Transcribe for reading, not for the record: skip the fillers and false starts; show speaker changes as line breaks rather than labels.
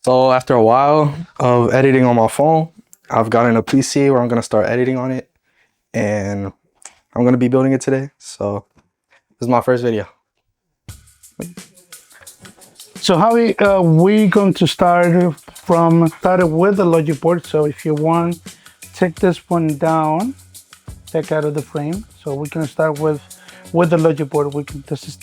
So after a while of editing on my phone, I've gotten a PC where I'm gonna start editing on it, and I'm gonna be building it today. So this is my first video.
So how we going to start with the logic board. So if you want, take this one down, take out of the frame. So we can start with the logic board. This is